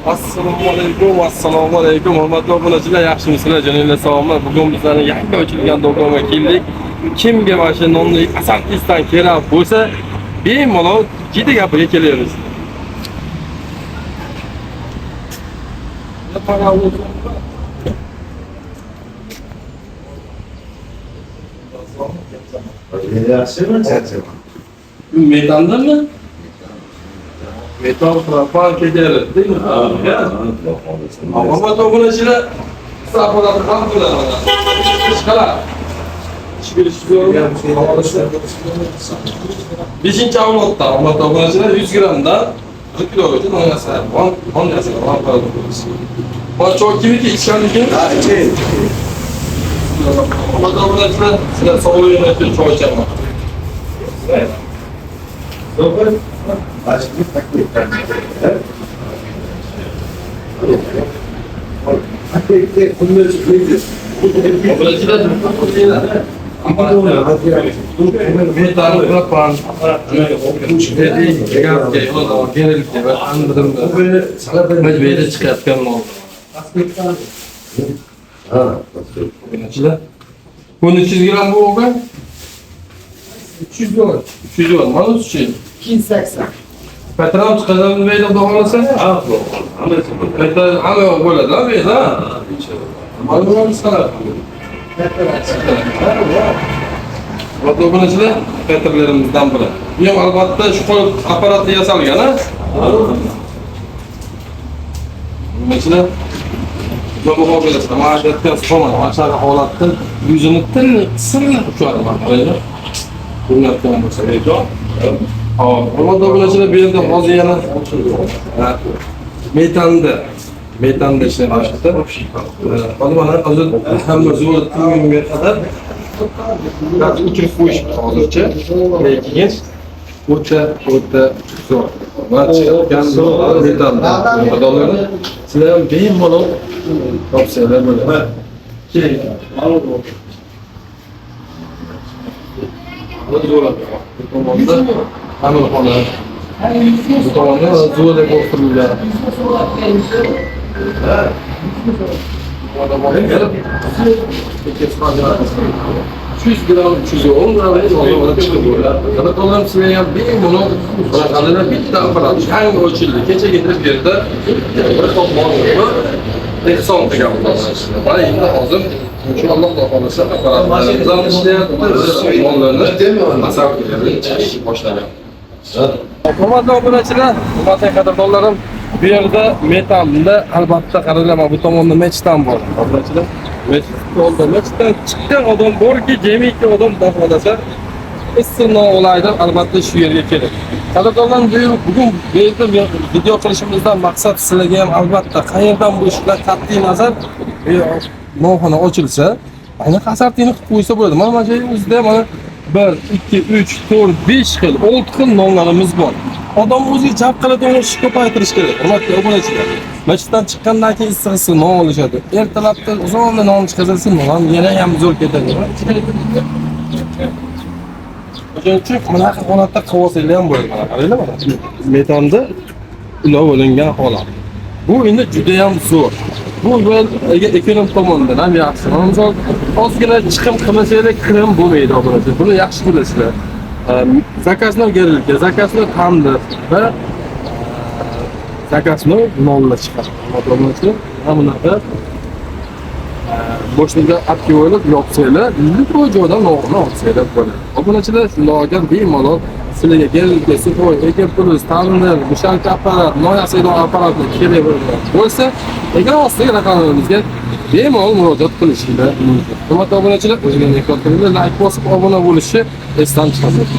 Assalomu alaykum, hurmatli obunachilar, yaxshimisizlar? Joninglar salomlar. Bugun bizlarning yangi ochilgan do'konga keldik. Kimga mana shu nonni asantisdan kerak bo'lsa, bemalol jiddi gapiga kelamiz. Metandanmi? Metal propan kechadi, değil mi? Ama obunachilar safolatni ham qiladi mana. Chiqalar. Beshinchi avlodda obunachilar 100 gramdan 40 kilogacha non yasaydi. Non yasaydi. Bor choy kimiki ichganligini? Ha, iching. Obunachilar sizlar sog'lig'inglar uchun choy ichaman. Добрый. Açıklık taklit. Hakikaten bunları çıkmayacağız. Operacılar ama metal propan genellikle ben anladım mecburiyetle çıkartkan oldu. Operacılar bunun 300 gram bu oldu. 300 gram. 300 gram. Mana şey. 280. Patron chiqadimi deydi xudo xolasa? Ha, patron hamma bo'ladi, deydi, ha. Ma'lumot chiqadi. Patron bunachilar patronlarimizdan biri. Bu ham albatta shu qo'l apparatda yasalgan, ha. Bunachilar Jo'ba qo'ylasizlar. Mana shu yerga so'ma, mana shu holatda yuzini silliq uchadi, mana. Bunlardan bo'lsa, jon. Hurmatli obunachilar, bu yerda hozir yana metanda ishlanmoqda. Hozir mana hamma zo'r kunga qadar o'chirib qo'yishibdi hozircha. Lekin o'ta zo'r. Mana chiqqan metanda xodolari sizlar ham bemalol topsanglar bo'ladi. Keling. Bu tomonda amirxona, bu tomonda zo'rda o'stirilgan. Yüz gram, 310 gram olarak çıkıyor. Kadar sizler ham bemalol bunaqalardan bitta apparat, hangi o'childi, kecha getirib berdi. Bir top molni ehson qilgan. Mana endi hozir inshaalloh Xudo xolasa apparatlarimiz ishlayapti. Mollarni masaflarga chiqish boshlagan. Hurmatli obunachilar, hurmatli qadrdonlarim, bu yerda metalda albatta qaranglar, bu tomonda mechdan bor. Obunachilar, mechdan chiqqan odam borki, jamiki odam xohlasa issiqni olaydi, albatta shu yerga keladi. Qadrdonlarim, bugun bu yerda video qilishimizdan maqsad sizlarga ham albatta qayerdan bu ishlar qat'iy nazar nonxona ochilsa, ayni asartini qilib qo'ysa bo'ladi. Mana shu o'zida mana 1, 2, 3, 4, 5 xil, 6 xil nonlarimiz bor. Odam o'ziga jab qiladigan ishni ko'paytirish kerak. Hurmatli obunachilar, masjiddan chiqqandan keyin issiq non olishadi. Ertalabda uzunli non chiqarsa, non yana ham zo'r ketadi. O'shaning uchun bunaqa holatda qilib olsanglar ham bo'ladi. Mana qaranglar, mana metanda ilova bo'lingan holat. Bu endi juda ham zo'r. Bu ekonom tomonidan ham yaxshi. Misol, ozgina chiqim qilmasanglar kirim bo'lmaydi obunachilar. Buni yaxshi bilasizlar. Zakazlar berilgan, zakazlar tandir va zakazlar nonla chiqadi. Obunachilar, mana bunaqa boshligiga olib qo'yib yopsanglar, bu joydan nonni olsanglar bo'ladi. Obunachilar, shunday bemalol sizlarga kelgan sufoy, ekin plus, tandir, mushalka apparat, non yasaydigan apparatni kerak bo'lsa, ekran ostiga raqamlarimizga bemalol murojaat qilishinglar mumkin. Hurmatli obunachilar, o'zingizga ehtiyot qilinglar, like bosib obuna bo'lishni esdan chiqarmang.